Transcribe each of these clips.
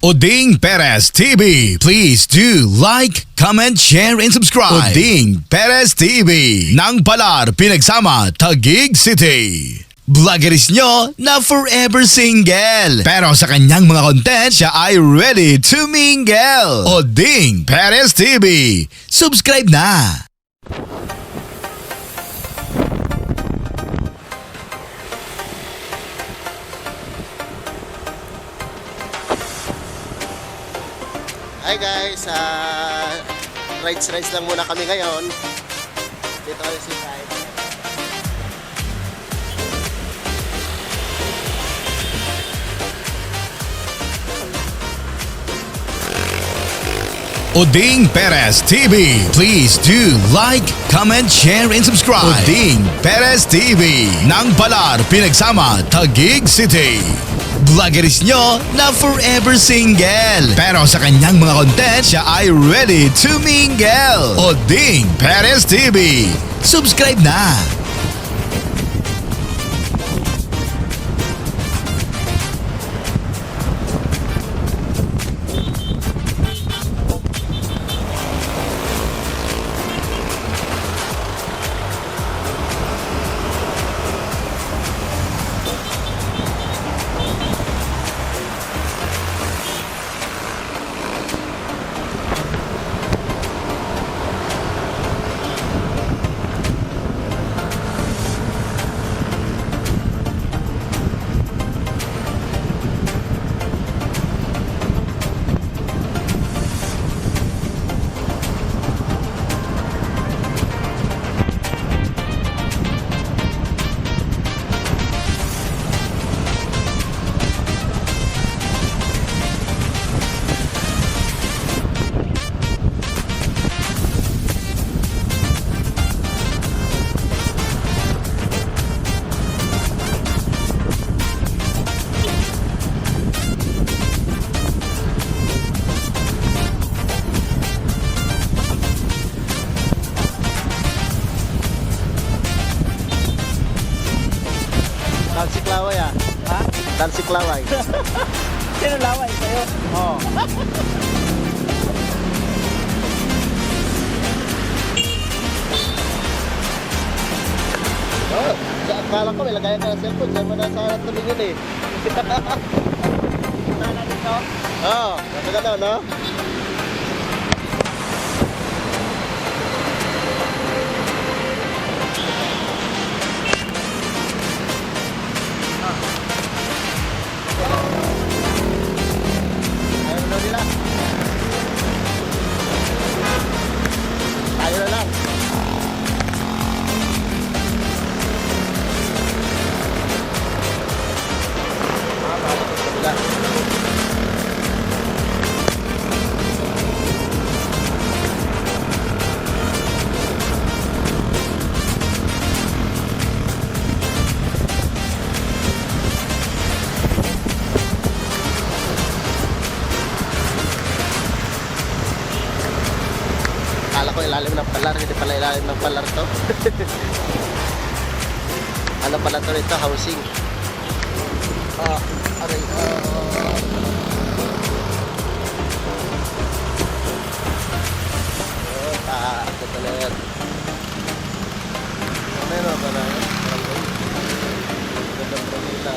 Oding Perez TV. Please do like, comment, share, and subscribe. Oding Perez TV. Nang Palar, Pinagsama, Taguig City. Vloggeris nyo na forever single. Pero sa kanyang mga content, siya ay ready to mingle. Oding Perez TV. Subscribe na. Hi guys, rides lang muna kami ngayon. Dito kami sa side. Oding Perez TV. Please do like, comment, share, and subscribe. Oding Perez TV. Nang Palar, Pinagsama, Taguig City. Vloggeris nyo na forever single. Pero sa kanyang mga content, siya ay ready to mingle. Oding Perez TV. Subscribe na. Talsik laway ah. Ha? Talsik laway. Sino laway sa'yo? Oo. Oh, akala ko may lagayan ka ng cellphone. Diyan mo na sana tumingin eh. Sana dito? Oo, nasa gano'n, no? Ayaw na nila. Tayo na lang. Balik sa kabila. Akala ko ilalim ng palar, hindi pala ilalim ng palar to. Ano pala to rito? Housing. Aray, ito pala yan. Meron ba na yan? Gandang pramila.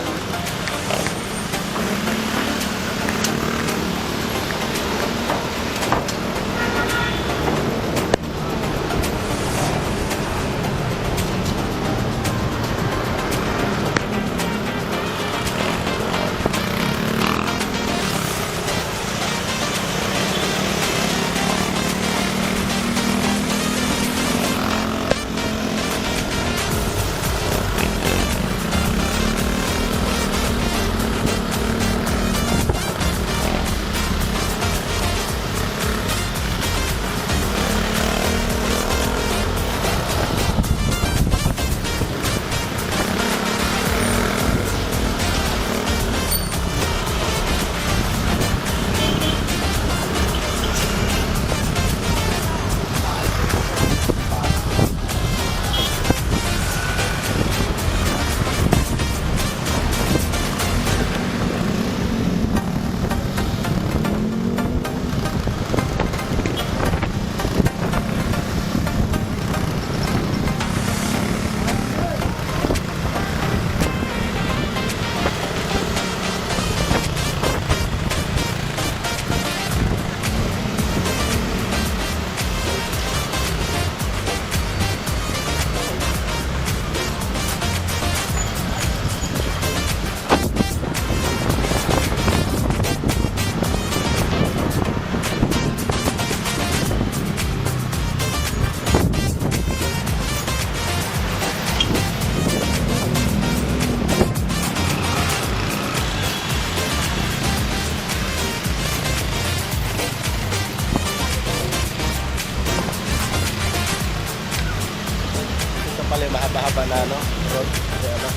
mahaba na ano, road, ano,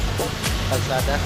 kalsada.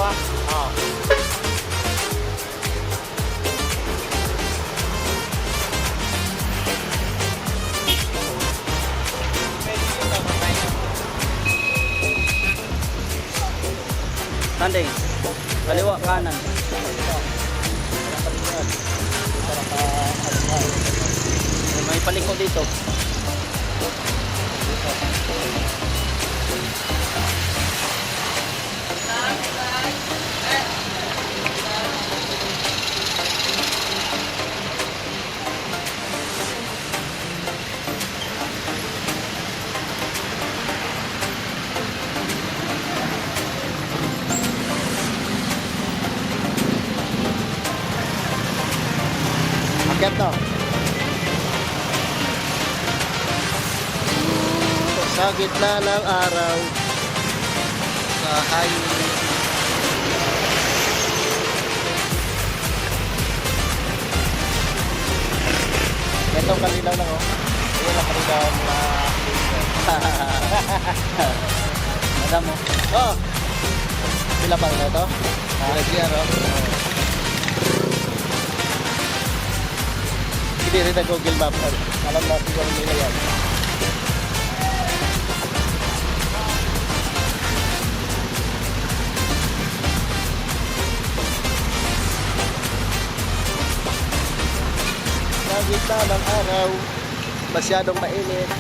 Dalawa. Oo. Tanding. Kaliwa, kanan. May paliko dito. Akyat to. Sa gitna ng araw, sa highway. Ito kalinaw lang oh. Ayan lang kalinaw mga Madam mo. oh. Sila pa na ito? Sila siya no? Hindi rin na Google Maps. Alam na siguro nila yan. Sa gitna ng araw, masyadong mainit.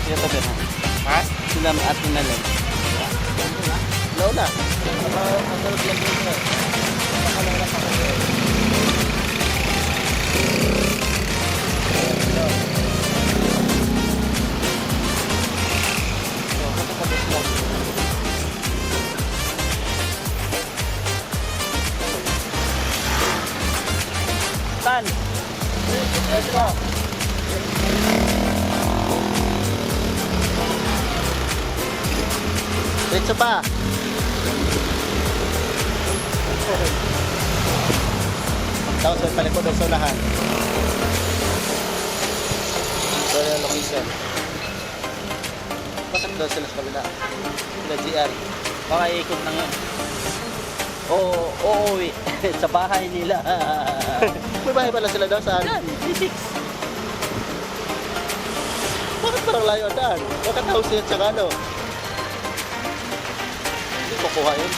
Sila to ba? Ha? Sila at Nalen. Launa. Masarap lang dito. Tan. Let's go. Diretso pa. Tapos may palikod ng sulahan. So yung location. Bakit doon sila sa kabila? Sila GR. Baka ikot lang yun. Oo, uuwi. Sa bahay nila. May bahay pala sila doon saan? Yan, D6. Bakit parang layo ang daan? Bakit house yan tsaka ano? Hindi ko kuha yun.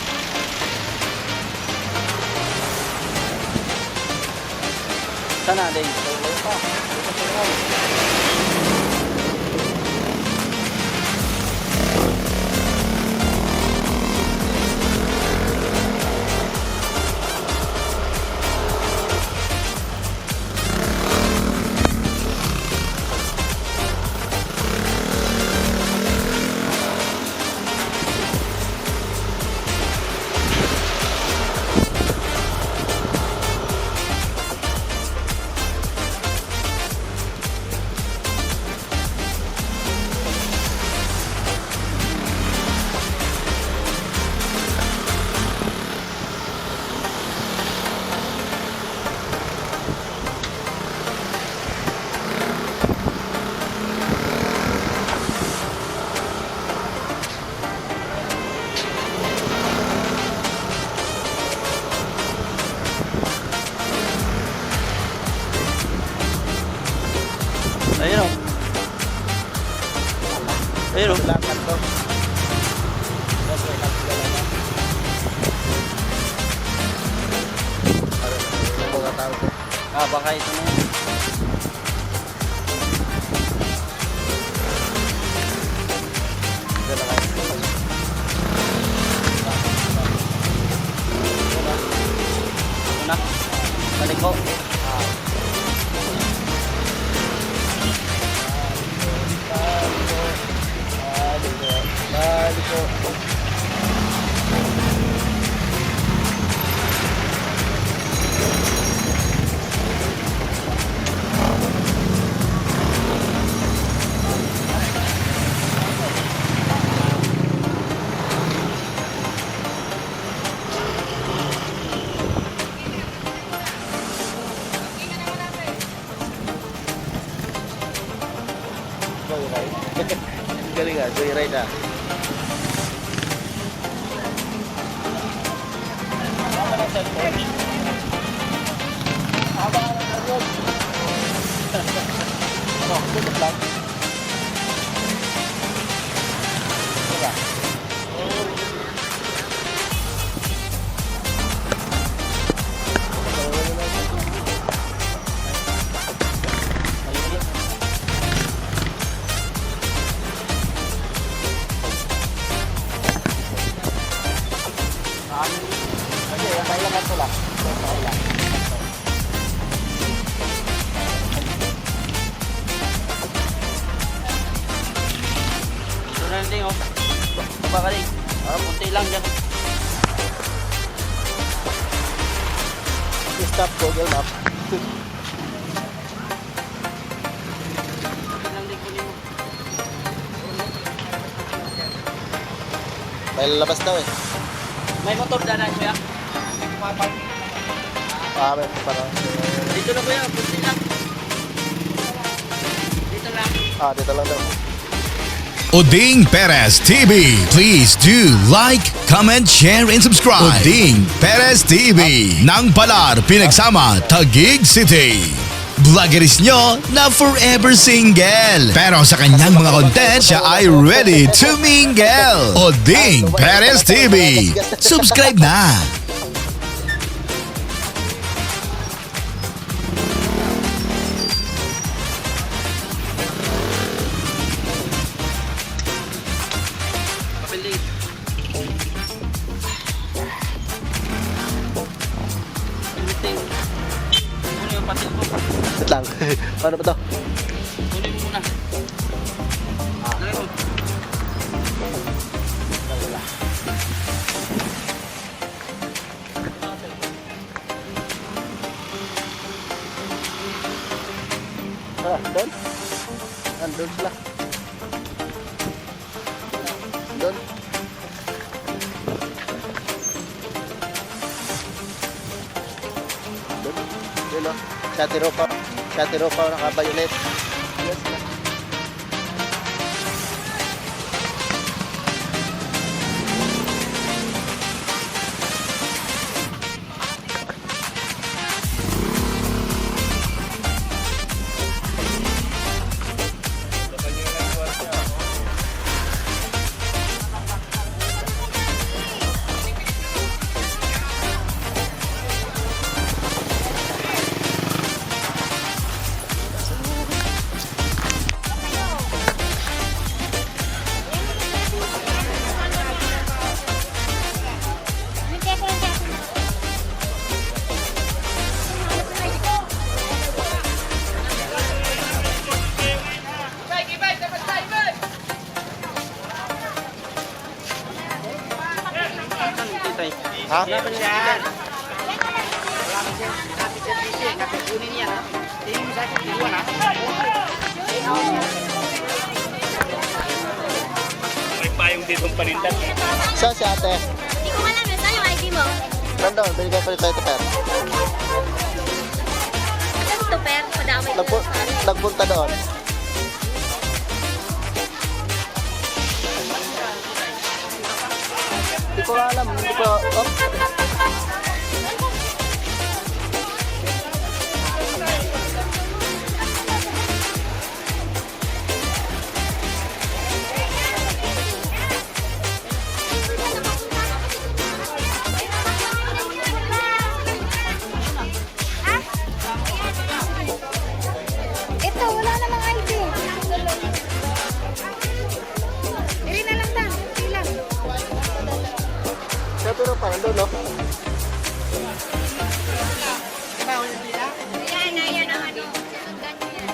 Sana din. Ayun o. Ayun o. Lakad to. Tapos may nakikita lang na. Yung mga tao ko. Ah, baka ito na yun. Dito na kayo. Ito na. Balik ko. Balik ko. Joyride ah. Ito na lang oh. Bakaling. Punti lang dyan. Stop Google Map. Punti lang din kunin mo. May lalabas daw eh. May motor daan na siya. May parang... Dito na kuya, punti lang. Dito lang. Dito lang daw. Oding Perez TV. Please do like, comment, share, and subscribe. Oding Perez TV. Nang Palar, Pinagsama, Taguig City. Vloggeris nyo na forever single. Pero sa kanyang mga content, siya ay ready to mingle. Oding Perez TV. Subscribe na. Kapili. Piliting. Kunin yung patil ko. Wait lang. Paano ba to? Kunin mo muna. Lagay mo. Doon? Doon sila. Doon. Doon. Yun o. Shatiropa naka-violet. Yes. Ha? Laban siya. Kapit sa sisi. Kapit kunin niya. Tingin mo sa akin. Iwan ha. May payong ditong panindan. Saan si ate? Hindi ko alam na sa'yo, ID mo. Nandun, binigay pa rin tayo ito, Per. Ano to, Per? Padamay ko. Nagpunta doon. Hindi ko alam. Hindi ko... Oh. Ito, wala namang ID. Dili na lang ta. Ilang. Pero pa, nandun, no? Ayan, ayan ang ano. Sundan niyo yan.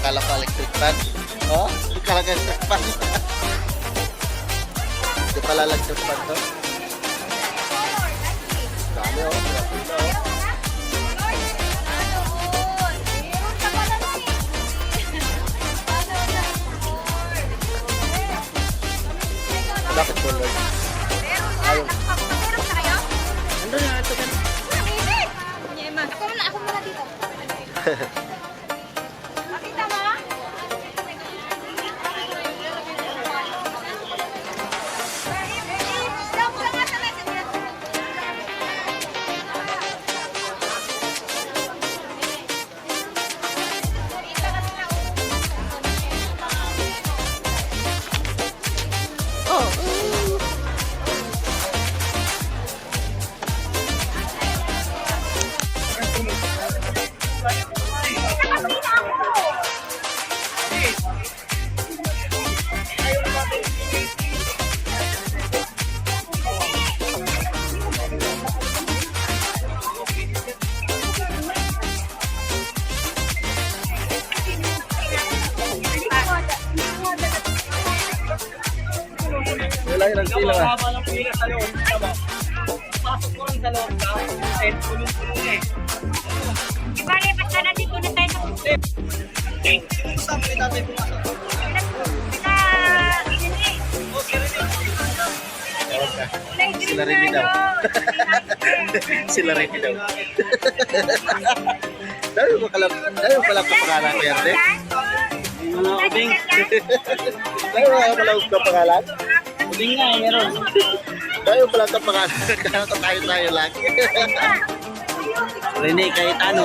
Akala ko electric fan. Oh, akala ko electric fan. Hindi pala electric fan to. Dami oh. Grabe oh. Bakit po, Lord? Ayaw. Nandun na ito. Ako muna dito. Makita mo? Wala yun ang sila. Mahaba lang pila sa loob. Tama. Pasok ko rin sa loob. Punong-punong eh. Ibalik, ba't ka nandito na tayo sa Saan pa natin pumasok? Sila rin daw. Sila rin daw. Dahil pala kapangalan ko yan, de. Mga ubing. Dahil pala kapangalan. Ubing nga, meron. Dahil pala kapangalan. Kaya tayo lagi. Rene Cayetano.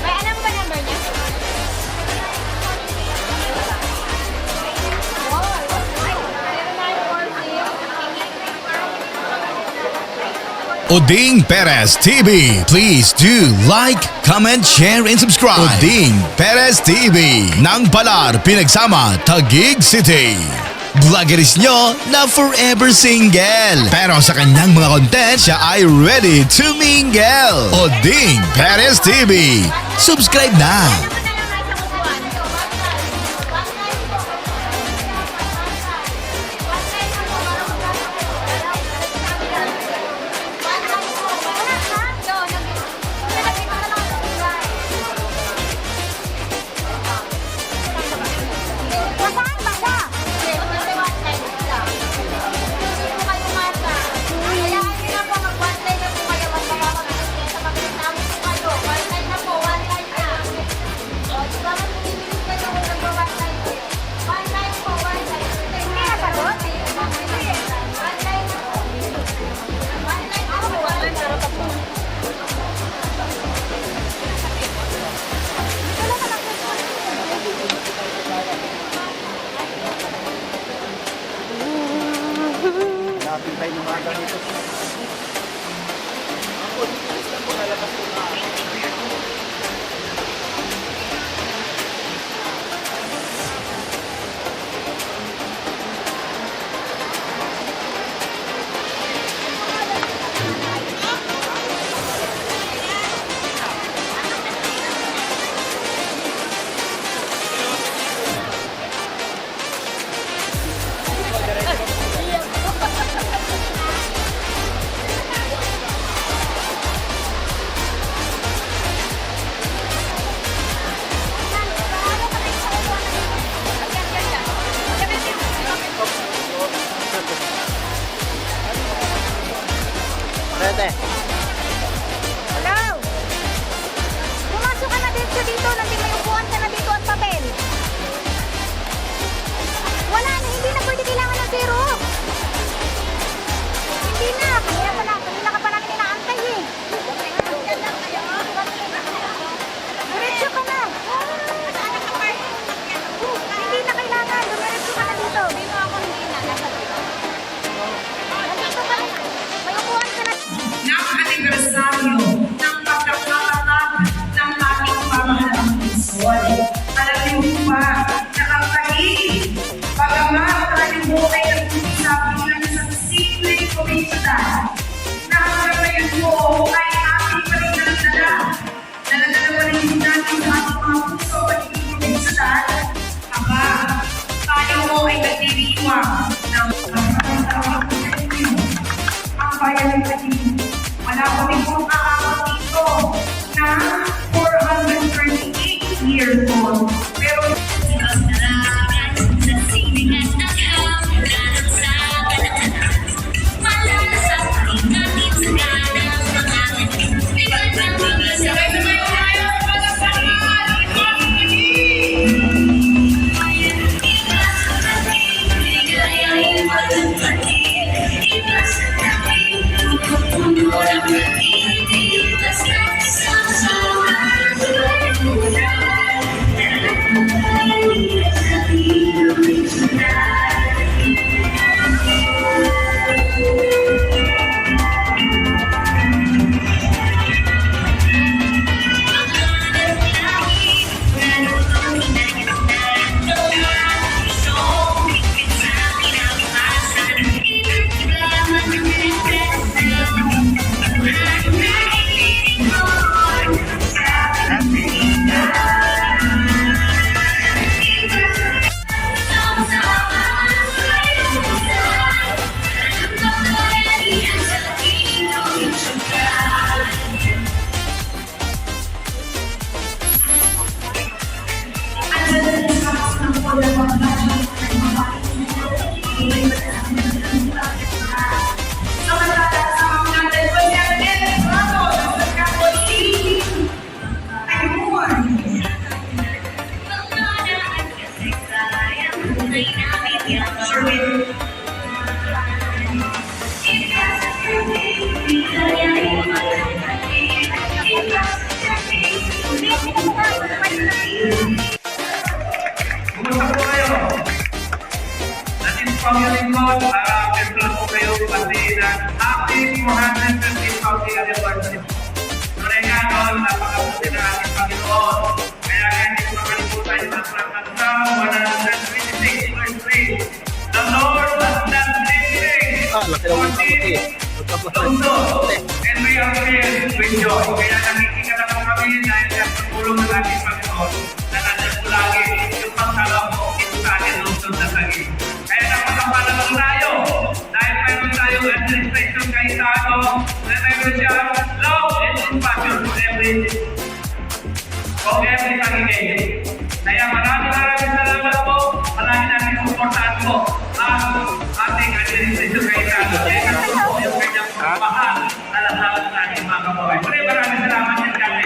May alam ba number niya? Oding Perez TV. Please do like, comment, share, and subscribe. Oding Perez TV. Nang Palar, Pinagsama, Taguig City. Vloggeris nyo na forever single. Pero sa kanyang mga content, siya ay ready to mingle. Oding Perez TV. Subscribe na. Tayo ng mga ganito. kadiwang ng ang bayan ng Taguig. Wala ko rin pong aabot dito na 438 years old. Pero Kumusta po kayo? Natin po ang lingkod para pemplan po kayo pati ng happy 450th County Anniversary. Regalo, napakabuti ng ating Panginoon. Kaya hindi po makalimutan yung kanta 126 verse 3. The Lord has done great things. 14 and we are filled with joy. Kaya nakikita na po kami dahil sa pagpulong ng ating Panginoon na nandyan po lagi yung pagsalap ito sa ating lungsod na Taguig. Kaya napakapalang tayo dahil mayroon tayong administration kay Tano na mayroon siyang love and compassion for every Taguig. Kaya maraming salamat po. Maraming natin supportahan po ang ating administration kay Tano. Kaya po yung kanyang pagmamahal na lahat ng ating mga kababayan. Maraming salamat din kami.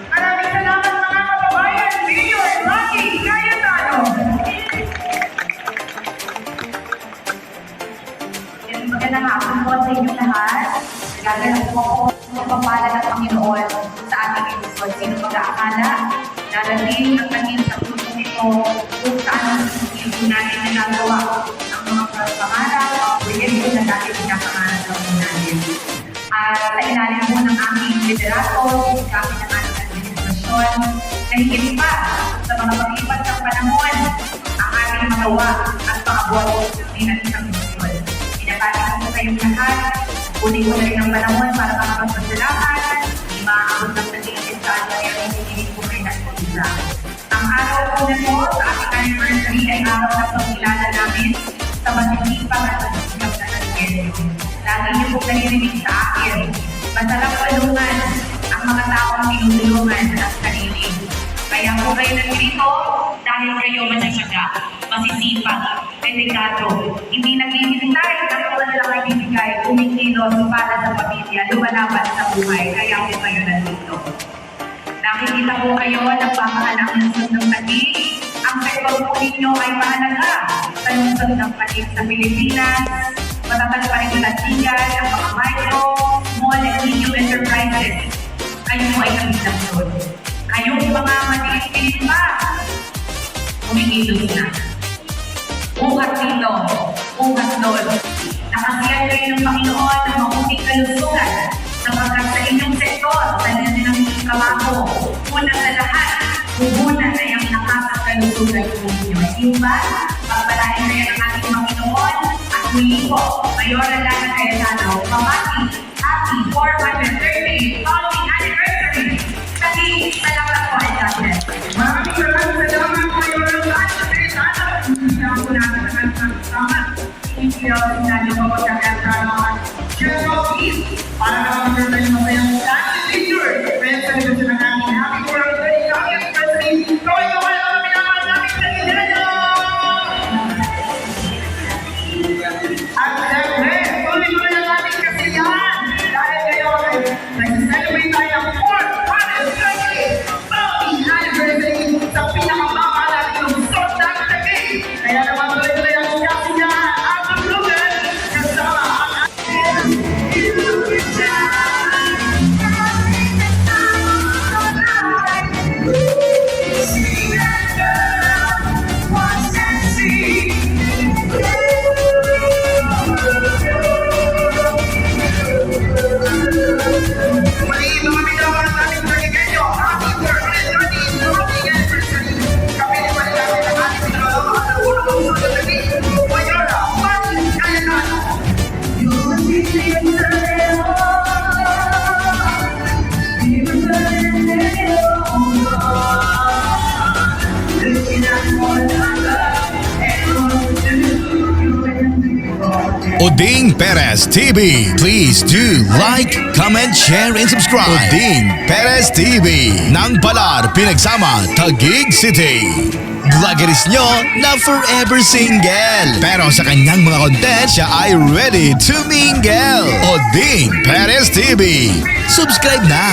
maraming salamat mga kababayan, Mayor Rocky Cayetano. Magandang hapon po sa inyong lahat. Gaganap po ako ng pagpapala ng Panginoon sa ating edisyon. Sino mag-aakala? Darating at naging sa puso nito kung saan hindi natin nagagawa ang mga pangarap, proyekto na dati pinapangarap ng natin. At sa ilalim po ng aming liderato, gamit ng ating administrasyon, na higit pa sa mga pag-ipat ng panahon, ang ating magawa at paabot din ang isang misyon. Pinatati ko po kayong lahat, kunin ko na rin ang panahon para makapagpasalamat, hindi maaabot ng paligid sa ating hindi po kayo nagpapila. Ang araw po na po sa ating anniversary ay araw na pagkilala namin sa masisipang at masisipag na nagkero. Lagi niyo po naririnig sa akin, masarap palungan ang mga taong tinutulungan at kanilig. Kaya po kayo nandito dahil kayo masasyaga, masisipag, dedikado, hindi naghihintay ng mga lalaki bibigay, kumikilos para sa pamilya, lumalaban sa buhay, kaya po kayo nandito. Nakikita po kayo nagpapaalam ng lungsod ng Taguig. Ang sektor po ninyo ay mahalaga sa lungsod ng Taguig sa Pilipinas. Matatag pa rin yung latigan, ang mga micro, small and medium enterprises. Kayo po ay kabilang doon. Kayong mga matilis pa, kumikilos na. Uhat dito, uhat doon. Nakasiyan kayo ng Panginoon ng mabuting kalusugan sapagkat sa inyong sektor, sa inyong kamako, una sa lahat, hubunan ay ang nakakakalusugan po ninyo. Hindi ba? Pagpalain kayo ng ating Panginoon at muli po, Mayoral Lana Cayetano, Mamati, happy 438th County Anniversary! Taguig, salamat po, God bless. Maraming salamat, Mayoral Lana Cayetano. natin ang kasama. Inikiyaw din natin ang pagkakanta ng mga general team para naman tayo masayang dance picture. Kaya sa libas ng ating happy birthday, happy birthday! Kaway-kaway ang pinamahal namin sa Ingenio! At syempre, tuloy-tuloy ang ating kasiyahan dahil ngayon ay nag-celebrate tayo ng 430th anniversary sa pinakamama natin ng Luzon ng Taguig. Kaya naman tuloy-tuloy ang kasiyahan at tulugan kasama ang ating Maliit mga binawan ng ating Taguigenyo. Happy birthday, happy anniversary. Kami ni Manilaki ng ating pinagawa at ang unang Luzon ng Taguig. Mayora, Martin Cayetano. Oding Perez TV. Please do like, comment, share, and subscribe. Oding Perez TV. Nang Palar, Pinagsama, Taguig City. Vloggeris nyo na forever single. Pero sa kanyang mga content, siya ay ready to mingle. Oding Perez TV. Subscribe na.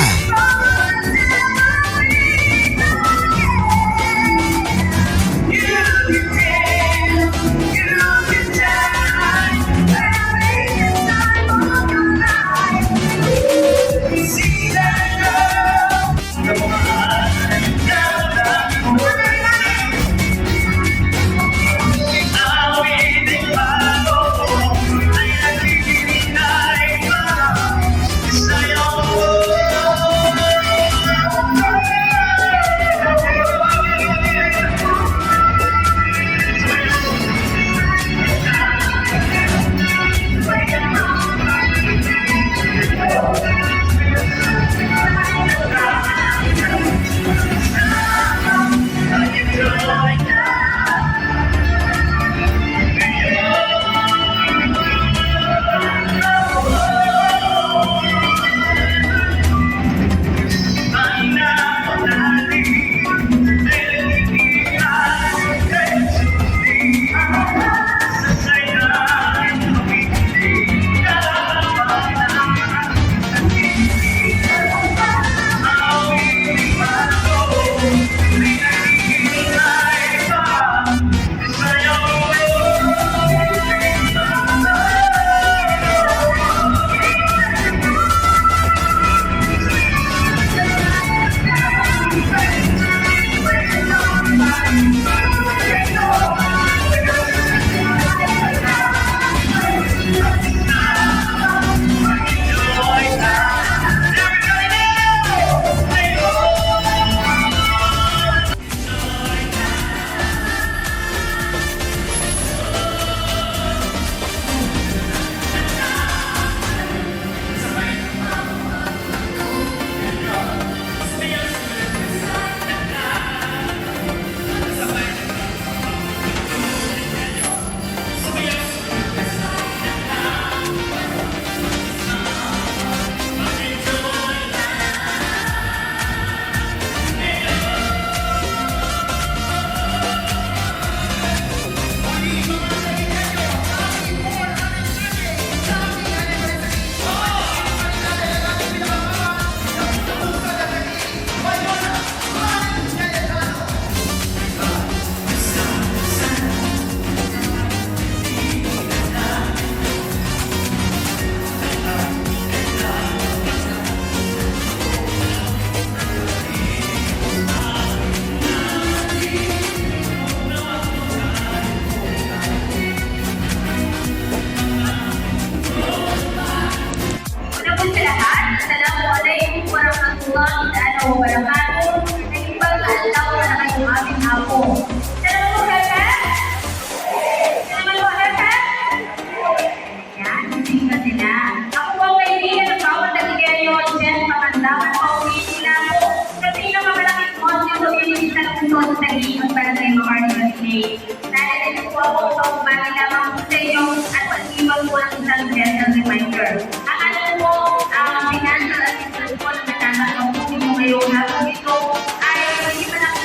bali lamang po sa inyo at pag-iwan po ng isang gentle reminder. Ang alam po, ang financial assistance po na nagkakaroon po ninyo ngayon na po ito ay hindi pa lang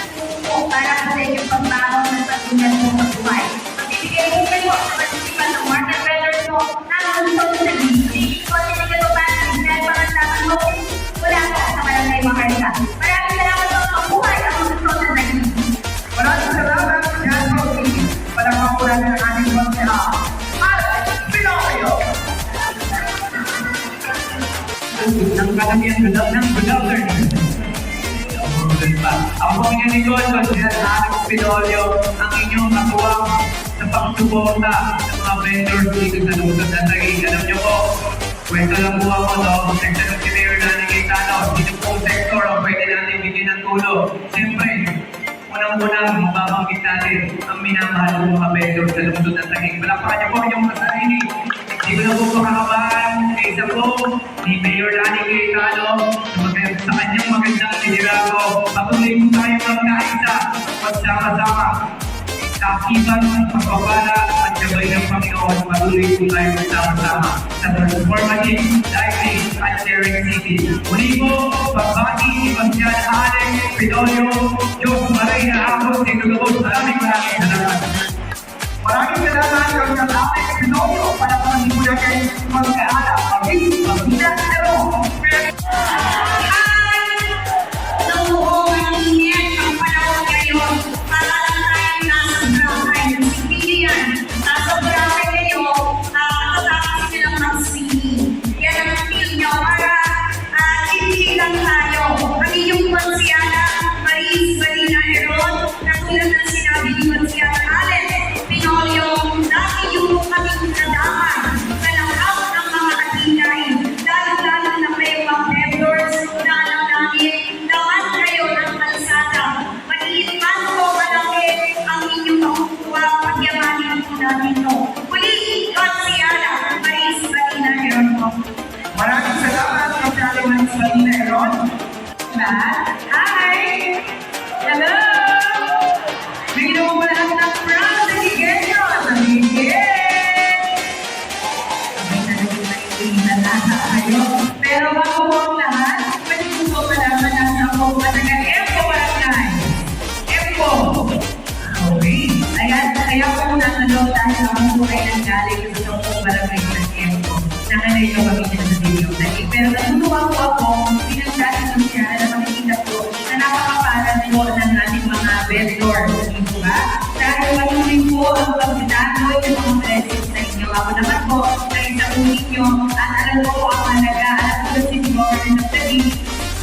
po para po sa inyong pagbabaw ng patunan po sa buhay. Magbibigay po kayo sa participan ng market vendors po na gusto po sa hindi po sinigay po para sa dahil pangasaman mo wala po sa Barangay Maharlika. Maraming salamat po sa buhay ang gusto sa naging. Maraming salamat, Jan Rocky. Palakpak po natin ang ating konsela. At Pinocchio! Ng kalamihan ng learning. Ang pamilya ni God, konsela sa ating Pinocchio, ang inyong katuwang sa pagsuporta ng mga vendors dito sa lungsod ng Taguig. Alam niyo po, kwento lang po ako to, section of the Mayor na Cayetano, dito po sector ang pwede natin bigyan ng tulong. Siyempre, unang-unang mababanggit natin ang minamahal ng mga vendors sa lungsod ng Taguig. Palakpakan niyo po yung kasarili. Hindi ko na po makakabahan sa isa po ni Mayor Lani Cayetano sa kanyang magandang liderazgo. Patuloy po tayo magkaisa, magsama-sama. Kakiban ng pagpapala at gabay ng Panginoon, patuloy po tayo magsama-sama sa transformative, lively at sharing city. Muli po, pagbati, Sebastian Alex, Pidolio, Diyos Marina Akos, dito na po. Maraming salamat. Maraming salamat kami ng Alex Pidolio para po hindi po natin magkaalap. Pag-ina, pero maraming salamat kay Kaliman Salina Eron. Hi! Hello! Bigyan mo ba lahat ng proud na Ligenyo? Pero bago po ang lahat, pwede po malaman ang ako matagal Empo Barangay. Empo! Okay. Ayan, kaya po natanong dahil ako po ay nanggaling sa Empo Barangay ng Empo. Nakalay ko kami sa video na pero natutuwa po ako pinagdali ng siya na makikita po na napakapalan po ng ating mga vendors, di ba? Dahil patuloy po ang pagdanoy ng mga blessings sa inyo. Ako naman po, na isang ninyo at alam ko po ang halaga at ang City Government of Taguig,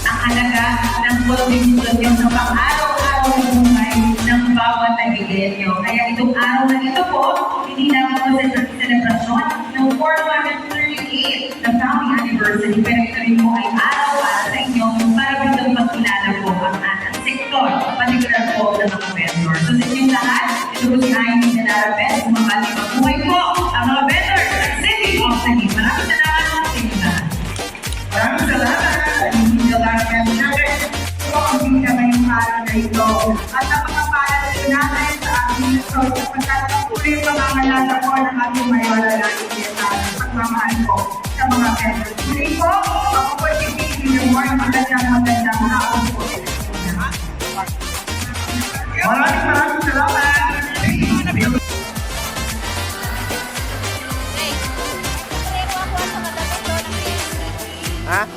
ang halaga ng contribution sa pang-araw-araw ng buhay ng bawat Taguigenyo. Kaya itong araw na ito po, hindi lang po sa celebration ng 438 na family anniversary, pero ito rin po ay araw para sa inyo para bitong pagkilala po ang ating sektor, particular po ng mga vendors. So sa inyong lahat, ito po si Aimee Denarabes, mabati mabuhay po ang mga vendors sa City of Taguig. Maraming salamat sa inyong lahat. Maraming salamat. Hindi na lang kami natin. Ito ang hindi ngayong araw na ito. At napakapalan ito natin sa ating ito sapagkat patuloy pangangalala po ng ating mayor na lagi pagmamahal po sa mga vendors. Muli po, ako po si Phoebe Lemore, magandang hapon po. Maraming salamat. Ha?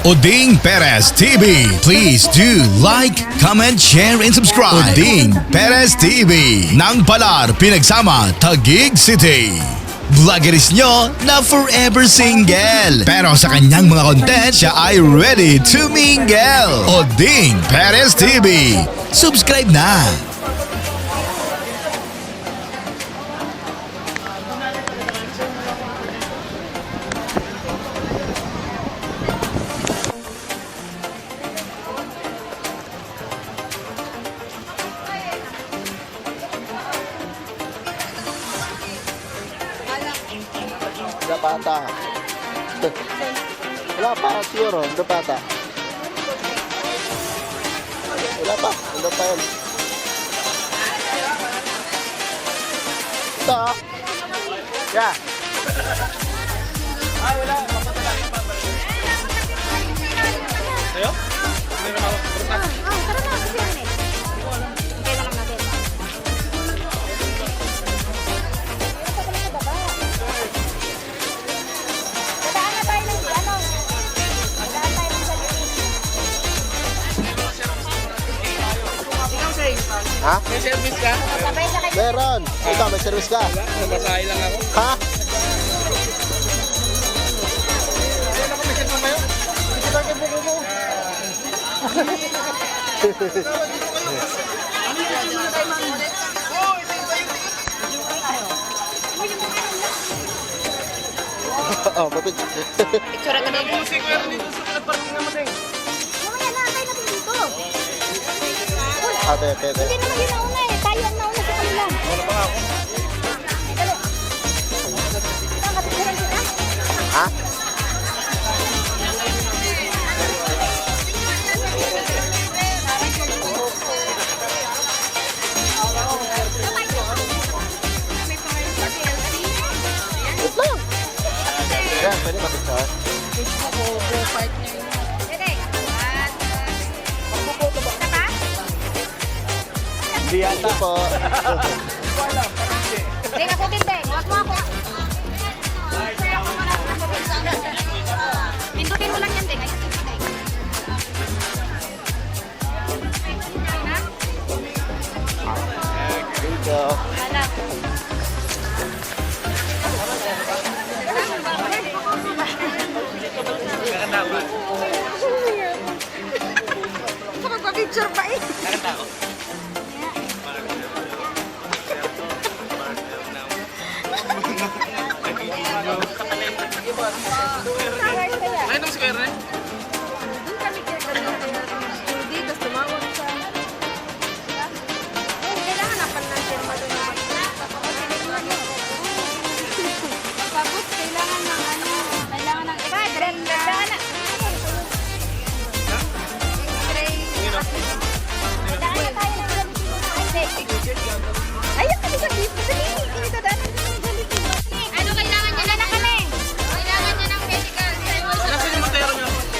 Oding Perez TV. Please do like, comment, share, and subscribe. Oding Perez TV. Nang Palar, Pinagsama, Taguig City. Vloggeris nyo na forever single. Pero sa kanyang mga content, siya ay ready to mingle. Oding Perez TV. Subscribe na. Wala pa ata. Wala pa siguro. Wala pa ata. Wala pa. Wala pa yun. Ito ah. Yeah. Ha? May service ka? Meron. Ikaw, may service ka? Nabasahe lang ako. Ha? Oh, mapit. Picture ka din. Si Kuya dito sa pinagparking naman eh. Mamaya na, tayo natin dito. Ate, ate, ate. Hindi naman yun nauna eh. Tayo ang nauna sa kanila. Wala pa ako. Dali. Ito, matitiran kita. Ha? Wait lang. Yan, pwede mapicture. Dali. Isa pa? Hindi yata po. Ding, ako din, Ding. Huwag mo ako. Pindutin mo lang yan, Ding. Ayun, Ding. Dito. Anak. Picture pa eh. Ay, nung square na eh. Doon kami hindi, tapos tumawag siya. Kailangan napan natin madunod. Tapos kailangan ng ano, kailangan ng extend na. Ayun kami sa beef. Hindi ka daan. Ano kailangan nyo na kami? Kailangan nyo ng medical. Nasaan yung Montero niya?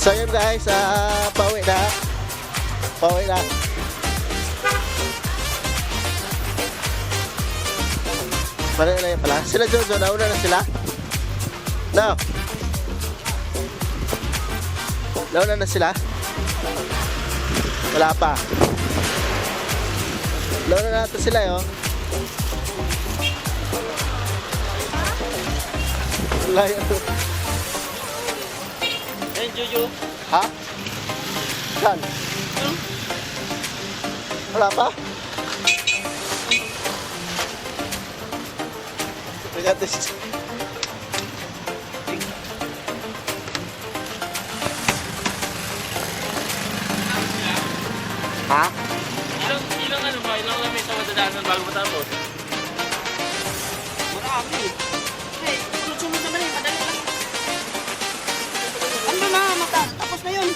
So yun guys, pauwi na. Pauwi na. Pareho na yun pala. Sila Jojo, nauna na sila? No. Nauna na sila? Wala pa. Nauna na natin sila yun. Wala yun. Ayun, Juju. Ha? Saan? Wala pa? Tingnan this. Ha? Ilang ano ba? Ilang lamesa madadaanan bago matapos? Marami. Eh, sunod-sunod naman eh. Madali lang. Ano na, tapos na yun.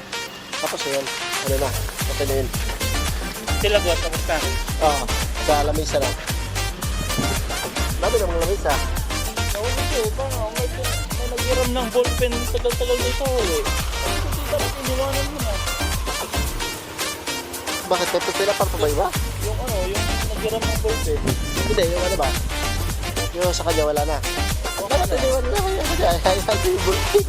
Tapos na yun. Ano na? Okay na yun. Sila boss, tapos ka. Oo. Sa lamisa na. Dami namang lamisa. Nawala ko, parang may naghiram ng ballpen tagal-tagal nito eh. Ano ko dapat iniwanan mo na? Bakit? May pipila pang pabay ba? Yung naghiram ng ballpen. Hindi, yung ano ba? Yung sa kanya wala na. Wala na. Wala na. Hayaan yung bullpen.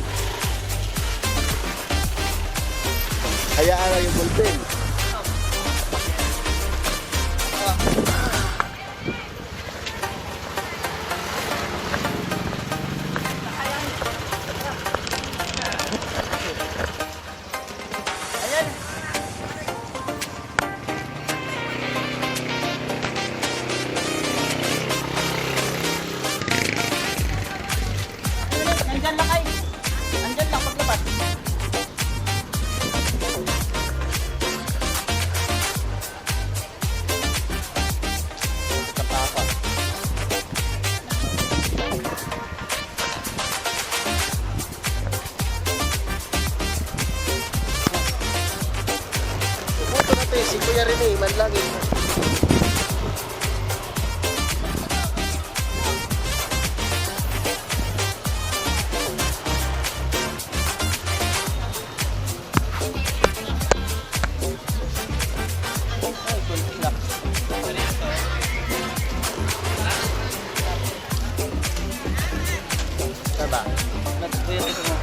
Hayaan na yung bullpen. Nandyan lang kayo. Nandyan lang paglabas. Kapapa. Pupunto natin si Kuya Rene, manlangin. Diba? Kuya, ito mo.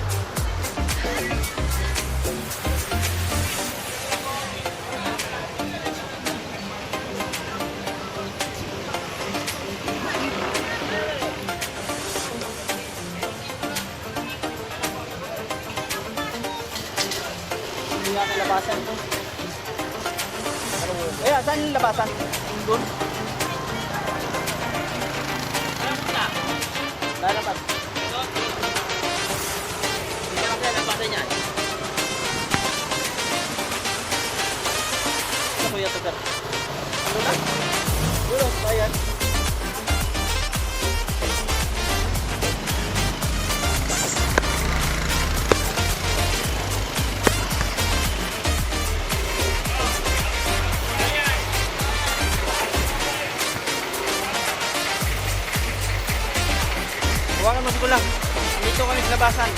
Hindi nga labasan ito. Eh, saan yung labasan? Doon? Lalapas. Hindi ka lang labasan yan. Ano kuya ito, sir? Ano na? Ulo, ayan. Huwakan mo si Kulang. Dito kami sa labasan.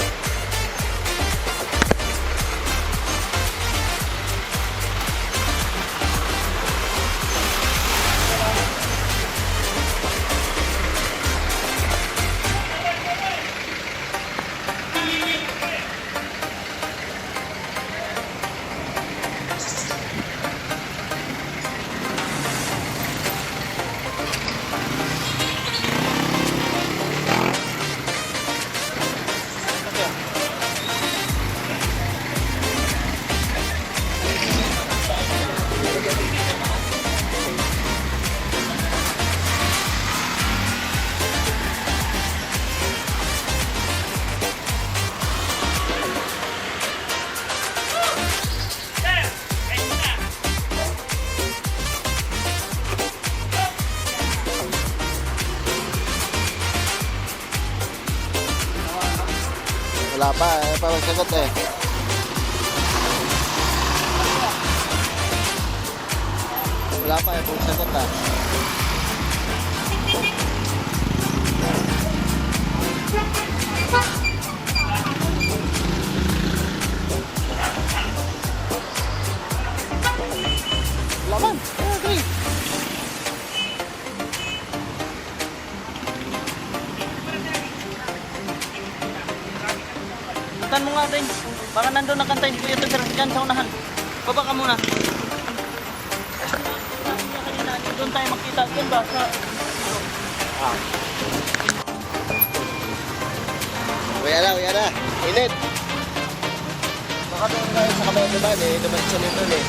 Okay. Wala pa, pa magsagot eh. Wala pa eh, kung sagot ah. Laman, okay. Bukan mo nga rin. Baka nandun nakantay ni Kuya Tuber dyan sa unahan. Baba ka muna. Doon tayo makita. Doon ba? Sa... Kuya na. Init. Baka doon tayo sa kamay naman eh. Dumatso nito eh.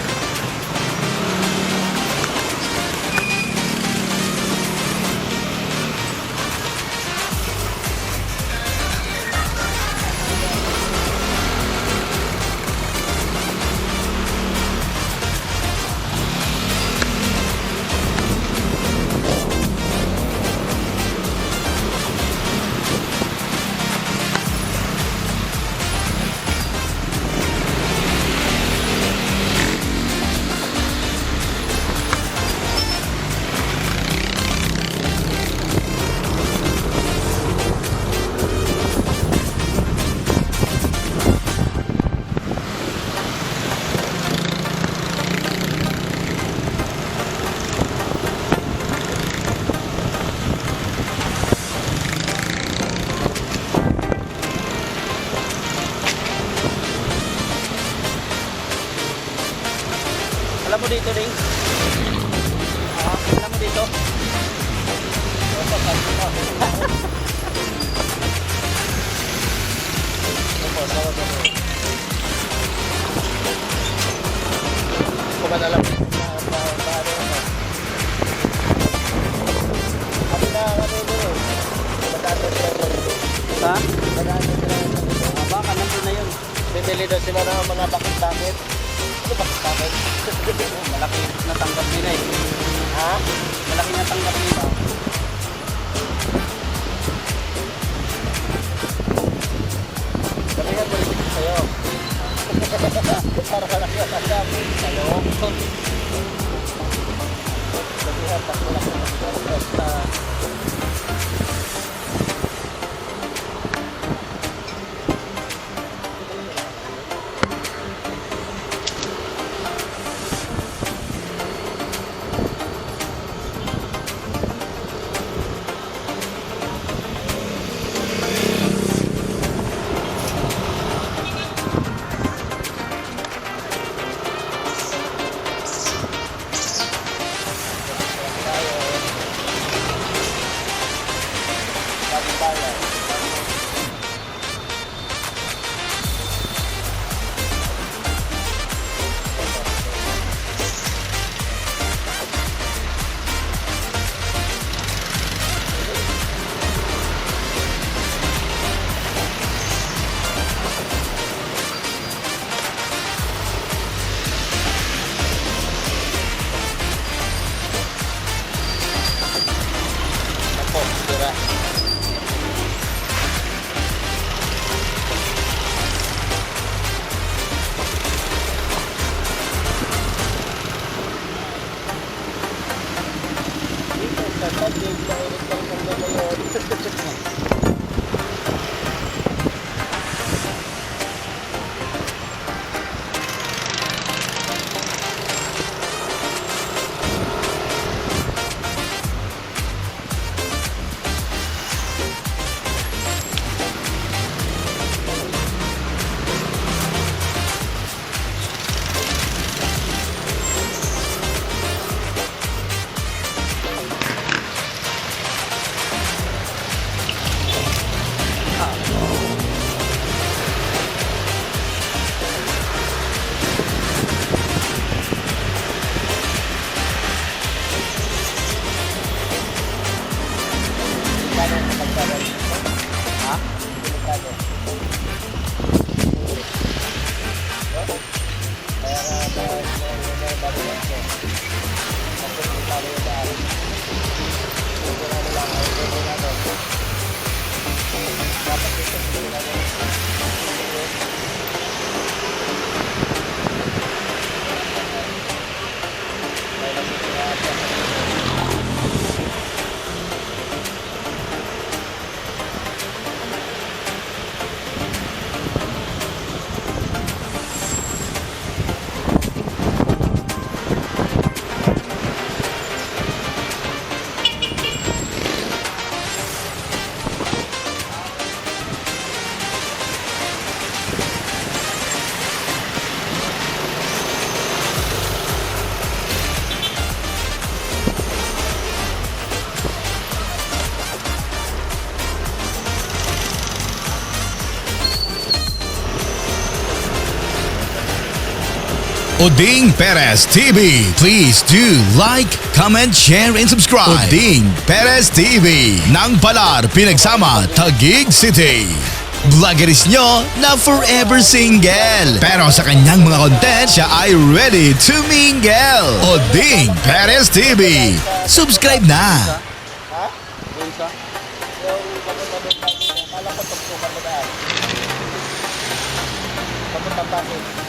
Alam mo dito, Ding? Alam mo dito? Kung ba nalang Ha? Baka nandun na yun. bibili daw sila ng mga bakit-bakit. Ano bakit-bakit? Malaki na tanggap nila eh. Ha? Malaki na tanggap nila. Sabihan mo rin sa'yo. Para ka lang yung tanggap. Sa'yo. Sabihan, tak mo lang yung tanggap. Oding Perez TV. Please do like, comment, share, and subscribe. Oding Perez TV. Nang Palar, Pinagsama, Taguig City. Vloggeris nyo na forever single. Pero sa kanyang mga content, siya ay ready to mingle. Oding Perez TV. Subscribe na. Doon sa? Yung pagkakabot natin, akala ko pagkukan na daan. Papunta pa rin.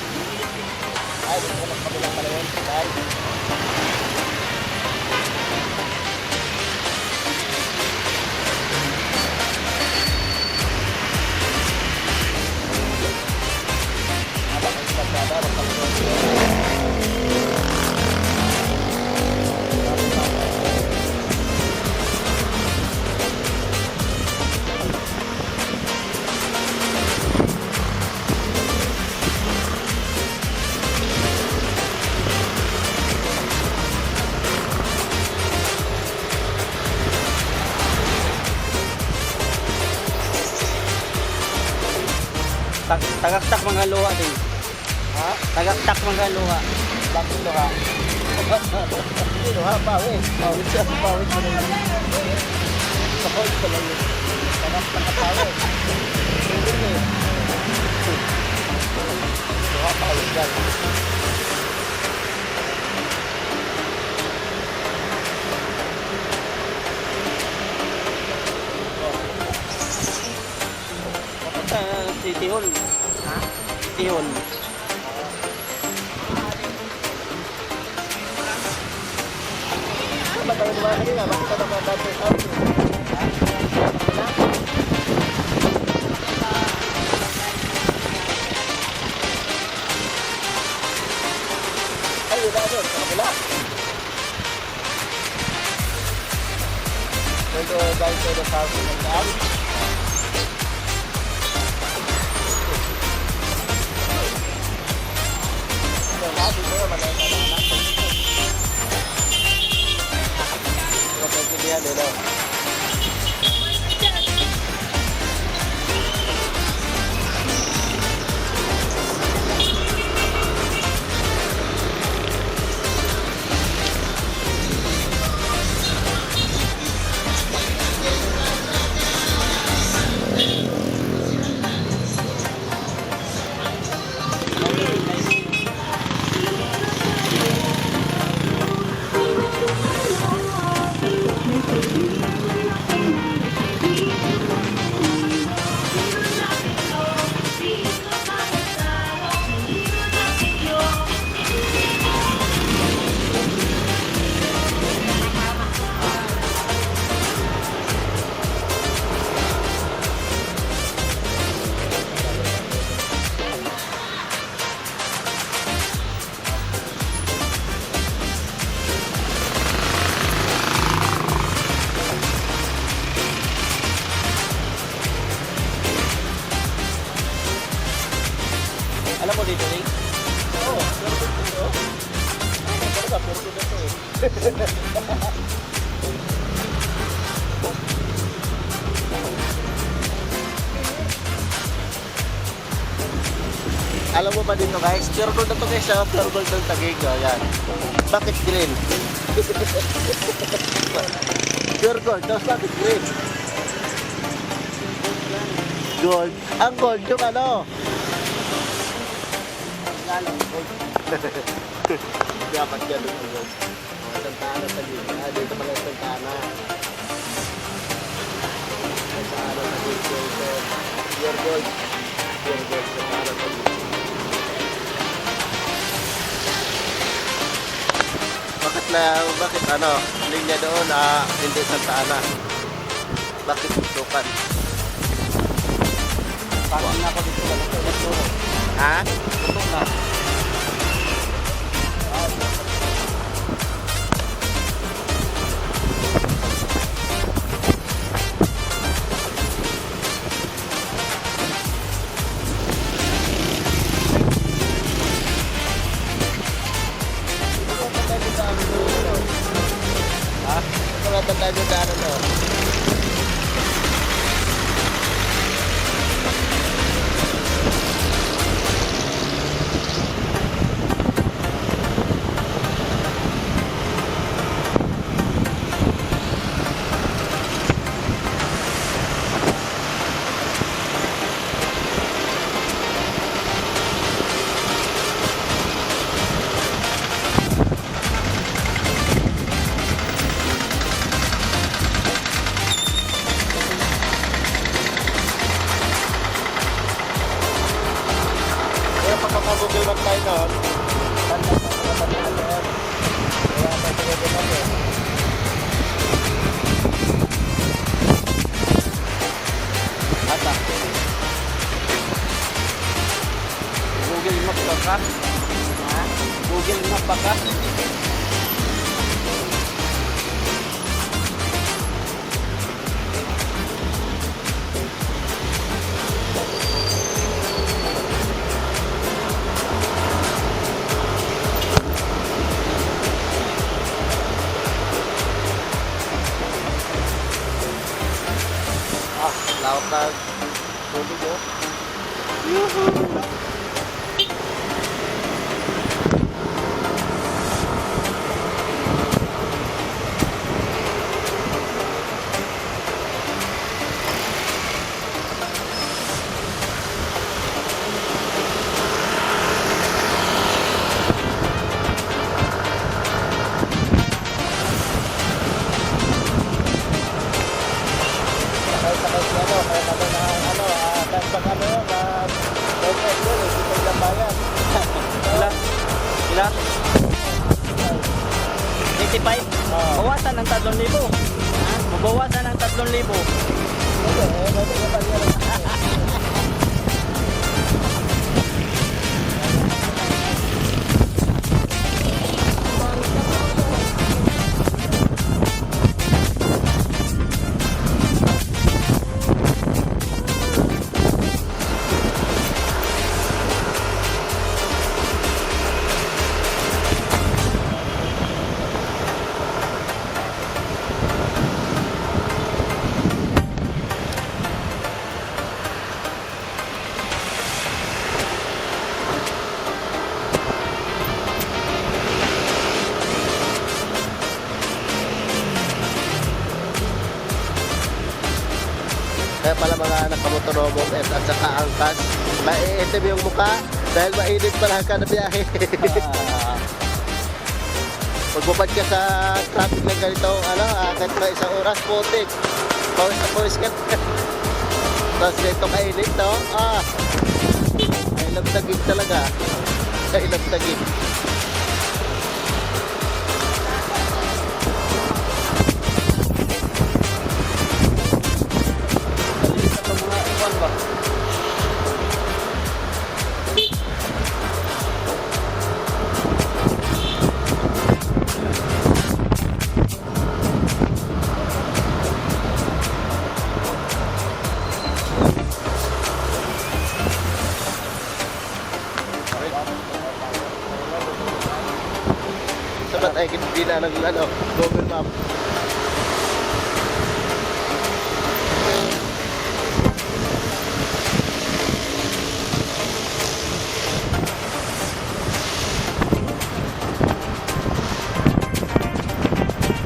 Ay, dito ko lang kabilang pala yun. Ay. Tagaktak mga luha din. Ha? Tagaktak mga luha. Bakit ito ha? Ito ha, pawis. Pawis siya, pawis mo na yun. Pawis pa lang yun. Tanap na pawis. Hindi eh. Ito ha, pawis lang. Papunta si Tihon. Ha? Tihon. Ba't tayo naman kanina? Bakit ka nakabate sa akin? Ay, wala doon. Sa kabila. Ito, guys, ito sa akin ng daan. Ito, lahat dito naman ang anak. Pagkakilihan nila. Alam mo dito, Ring? Oo, pero dito. Talaga, pero dito eh. Alam mo ba dito guys, pure gold na to guys, pure gold ng Taguig, oh, yan. Bakit green? Pure gold, tapos bakit green? Gold. Ang gold yung ano? Dapat yan yung gold. Mga Santana sa dito. Ah, dito mga Santana. Santana sa dito. Pure gold. Pure gold. Santana sa dito. Bakit ano, linya doon hindi Santa Ana? Bakit tutukan? Pagod na ako dito. Nagturo. Ha? Tutok na. Ha? Ito nga tandaan yung daanan mo. naman tayo noon. Tanda pa naman natin. Kaya nagpapagod natin. Ata. Google Map ba ka? Ha? Google Map ba ka? Laot na tubig oh. Ilan? 85? Bawasan ng 3,000. Ha? Mabawasan ng 3,000. Kaya pala mga nakamotorobong at saka angkas, maiitim yung mukha dahil mainit pala ka na biyahe. Pagbabad ka sa traffic ng ganito, kahit na isang oras, putik. Pawis na pawis ka. Tapos ganito kainit, no? Ay labtagig talaga. Ay labtagig. Sabat ay hindi na ng Google Map.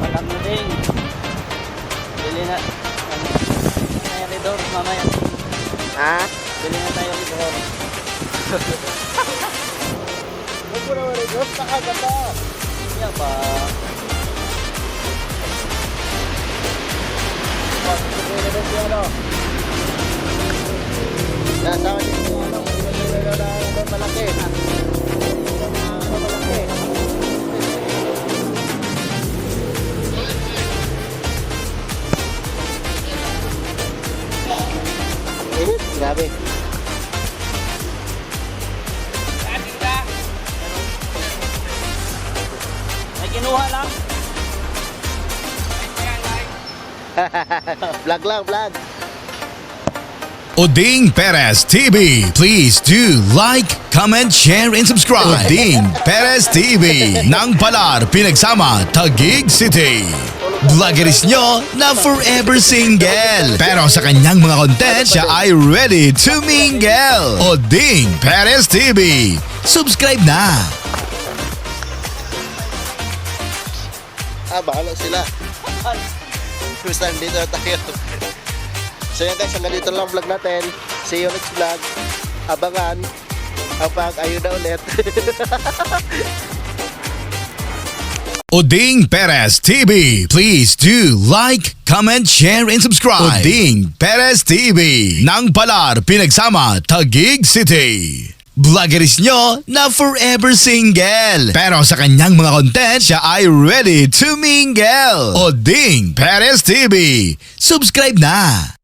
Alam mo din. Bili na. May redor mamaya. Ha? Bili na tayo redor. Huwag mo naman rin, nakaganda. Yan ba? Nasawa niyo yung malaki. Malaki. Grabe. May kinuha lang. Vlog lang, vlog. Oding Perez TV. Please do like, comment, share, and subscribe. Oding Perez TV. Nang Palar, Pinagsama, Taguig City. Vloggeris nyo na forever single. Pero sa kanyang mga content, siya ay ready to mingle. Oding Perez TV. Subscribe na. Bahala sila. Basta dito na tayo. So yan guys, hanggang dito lang vlog natin. See you next vlog. Abangan. Kapag ayun na ulit. Oding Perez TV. Please do like, comment, share, and subscribe. Oding Perez TV. Nang Palar, Pinagsama, Taguig City. Vloggeris nyo na forever single. Pero sa kanyang mga content, siya ay ready to mingle. Oding Perez TV. Subscribe na!